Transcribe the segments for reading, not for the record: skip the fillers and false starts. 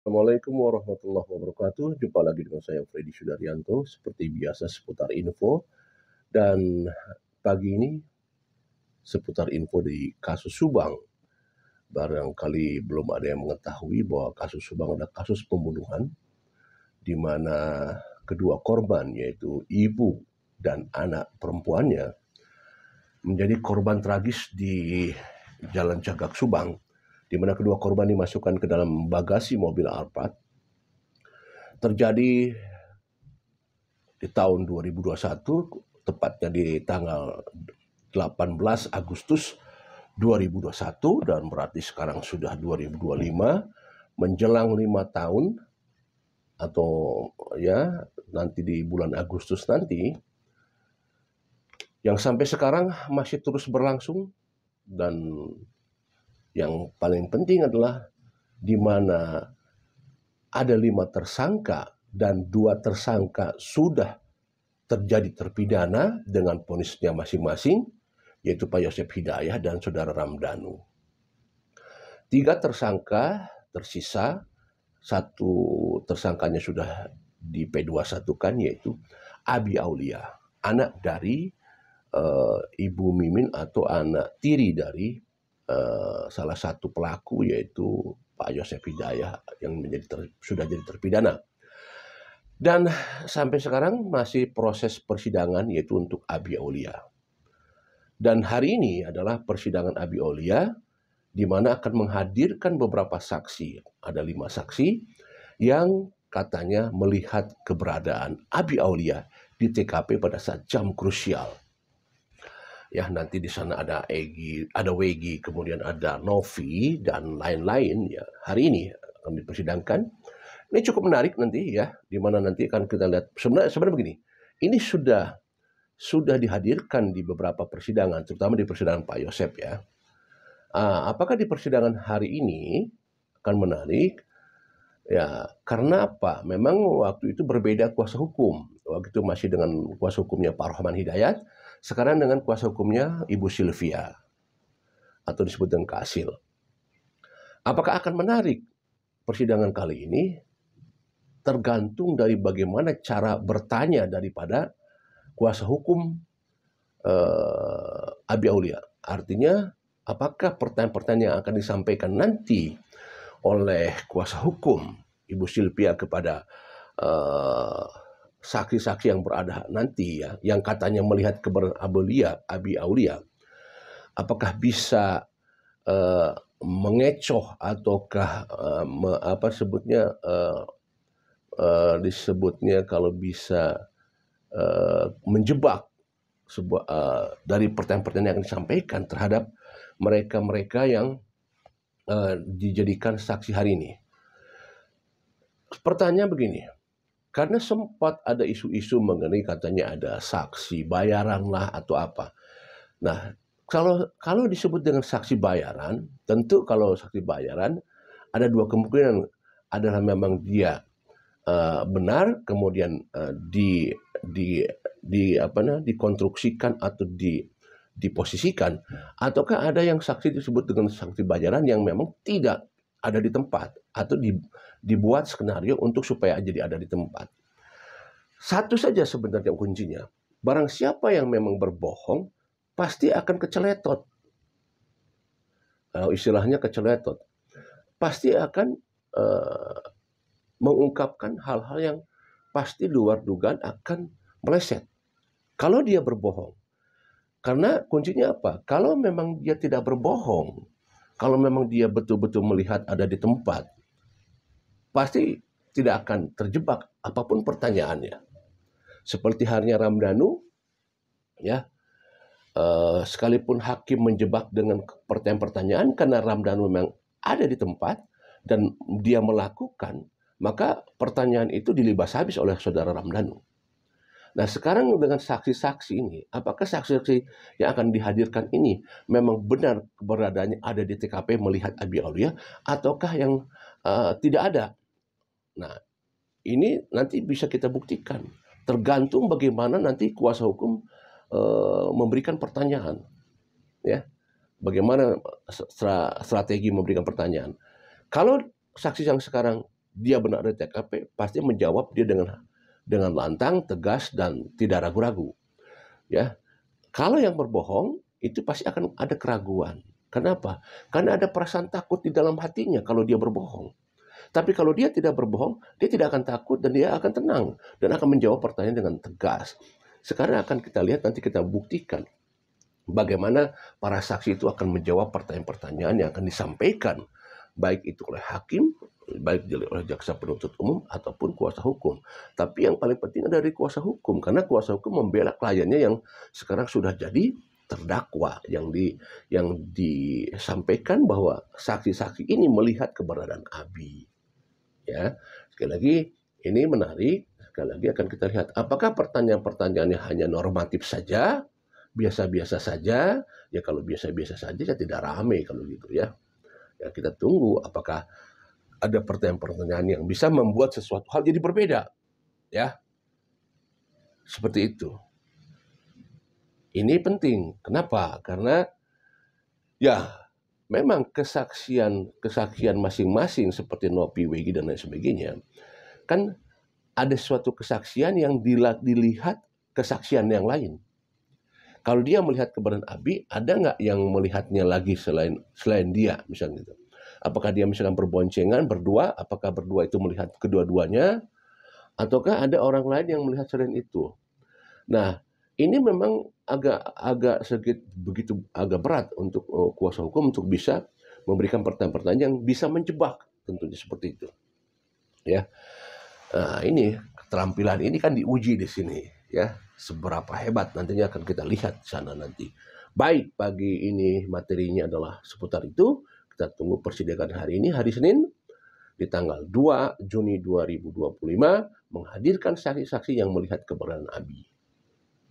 Assalamualaikum warahmatullahi wabarakatuh. Jumpa lagi dengan saya Freddy Sudaryanto. Seperti biasa seputar info. Dan pagi ini seputar info di kasus Subang. Barangkali belum ada yang mengetahui bahwa kasus Subang adalah kasus pembunuhan di mana kedua korban yaitu ibu dan anak perempuannya menjadi korban tragis di Jalan Cagak Subang, di mana kedua korban dimasukkan ke dalam bagasi mobil Alphard. Terjadi di tahun 2021, tepatnya di tanggal 18 Agustus 2021, dan berarti sekarang sudah 2025, menjelang 5 tahun, atau ya nanti di bulan Agustus nanti, yang sampai sekarang masih terus berlangsung. Dan yang paling penting adalah di mana ada 5 tersangka dan 2 tersangka sudah terjadi terpidana dengan vonisnya masing-masing, yaitu Pak Yosep Hidayah dan Saudara Ramdhanu. 3 tersangka tersisa, 1 tersangkanya sudah di P21-kan, yaitu Abi Aulia, anak dari Ibu Mimin atau anak tiri dari salah satu pelaku, yaitu Pak Yosep Hidayah yang sudah jadi terpidana. Dan sampai sekarang masih proses persidangan, yaitu untuk Abi Aulia. Dan hari ini adalah persidangan Abi Aulia, di mana akan menghadirkan beberapa saksi. Ada 5 saksi yang katanya melihat keberadaan Abi Aulia di TKP pada saat jam krusial. Ya, nanti di sana ada Egi, ada Wegi, kemudian ada Novi dan lain-lain. Ya, hari ini akan dipersidangkan. Ini cukup menarik nanti ya, di mana nanti akan kita lihat. Sebenarnya begini, ini sudah dihadirkan di beberapa persidangan, terutama di persidangan Pak Yosep ya. Apakah di persidangan hari ini akan menarik? Ya, karena apa? Memang waktu itu berbeda kuasa hukum. Waktu itu masih dengan kuasa hukumnya Pak Rohman Hidayat, sekarang dengan kuasa hukumnya Ibu Sylvia, atau disebut dengan Kak Asil. Apakah akan menarik persidangan kali ini? Tergantung dari bagaimana cara bertanya daripada kuasa hukum Abi Aulia. Artinya, apakah pertanyaan-pertanyaan yang akan disampaikan nanti oleh kuasa hukum Ibu Sylvia kepada saksi-saksi yang berada nanti ya, yang katanya melihat keberadaan Abi Aulia, apakah bisa mengecoh ataukah disebutnya kalau bisa menjebak sebuah dari pertanyaan-pertanyaan yang disampaikan terhadap mereka-mereka yang dijadikan saksi hari ini. Pertanyaan begini, karena sempat ada isu-isu mengenai katanya ada saksi bayaran lah atau apa. Nah, kalau disebut dengan saksi bayaran, tentu kalau saksi bayaran ada 2 kemungkinan, adalah memang dia benar, kemudian dikonstruksikan atau diposisikan, ataukah ada yang saksi disebut dengan saksi bayaran yang memang tidak ada di tempat atau dibuat skenario untuk supaya jadi ada di tempat. Satu saja sebenarnya kuncinya, barang siapa yang memang berbohong pasti akan keceletot. Istilahnya keceletot, pasti akan mengungkapkan hal-hal yang pasti luar dugaan akan meleset kalau dia berbohong. Karena kuncinya apa? Kalau memang dia tidak berbohong, kalau memang dia betul-betul melihat ada di tempat, pasti tidak akan terjebak apapun pertanyaannya. Seperti halnya Ramdhanu, ya, sekalipun hakim menjebak dengan pertanyaan-pertanyaan, karena Ramdhanu memang ada di tempat dan dia melakukan, maka pertanyaan itu dilibas habis oleh saudara Ramdhanu. Nah, sekarang dengan saksi-saksi ini, apakah saksi-saksi yang akan dihadirkan ini memang benar keberadaannya ada di TKP melihat Abi Aulia, ataukah yang tidak ada? Nah, ini nanti bisa kita buktikan. Tergantung bagaimana nanti kuasa hukum memberikan pertanyaan. Ya, bagaimana strategi memberikan pertanyaan. Kalau saksi yang sekarang dia benar di TKP, pasti menjawab dia dengan lantang, tegas, dan tidak ragu-ragu. Ya, kalau yang berbohong itu pasti akan ada keraguan. Kenapa? Karena ada perasaan takut di dalam hatinya kalau dia berbohong. Tapi kalau dia tidak berbohong, dia tidak akan takut dan dia akan tenang dan akan menjawab pertanyaan dengan tegas. Sekarang akan kita lihat, nanti kita buktikan bagaimana para saksi itu akan menjawab pertanyaan-pertanyaan yang akan disampaikan, baik itu oleh hakim, baik oleh jaksa penuntut umum ataupun kuasa hukum. Tapi yang paling penting adalah dari kuasa hukum, karena kuasa hukum membela kliennya yang sekarang sudah jadi terdakwa, yang disampaikan bahwa saksi-saksi ini melihat keberadaan Abi. Ya, sekali lagi ini menarik. Sekali lagi akan kita lihat apakah pertanyaan-pertanyaannya hanya normatif saja, biasa-biasa saja. Ya kalau biasa-biasa saja ya tidak ramai kalau gitu ya. Ya kita tunggu apakah ada pertanyaan-pertanyaan yang bisa membuat sesuatu hal jadi berbeda. Ya. Seperti itu. Ini penting. Kenapa? Karena ya memang kesaksian masing-masing seperti Nopi, Wegi dan lain sebagainya, kan ada suatu kesaksian yang dilihat kesaksian yang lain. Kalau dia melihat keberadaan Abi, ada nggak yang melihatnya lagi selain dia, misalnya gitu. Apakah dia misalkan berboncengan, berdua, apakah berdua itu melihat kedua-duanya, ataukah ada orang lain yang melihat selain itu. Nah, ini memang agak sedikit agak berat untuk kuasa hukum untuk bisa memberikan pertanyaan-pertanyaan yang bisa menjebak, tentunya seperti itu. Ya, nah, ini keterampilan ini kan diuji di sini, ya, seberapa hebat nantinya akan kita lihat di sana nanti. Baik, pagi ini materinya adalah seputar itu. Kita tunggu persidangan hari ini, hari Senin, di tanggal 2 Juni 2025, menghadirkan saksi-saksi yang melihat keberadaan Abi.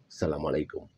Assalamualaikum.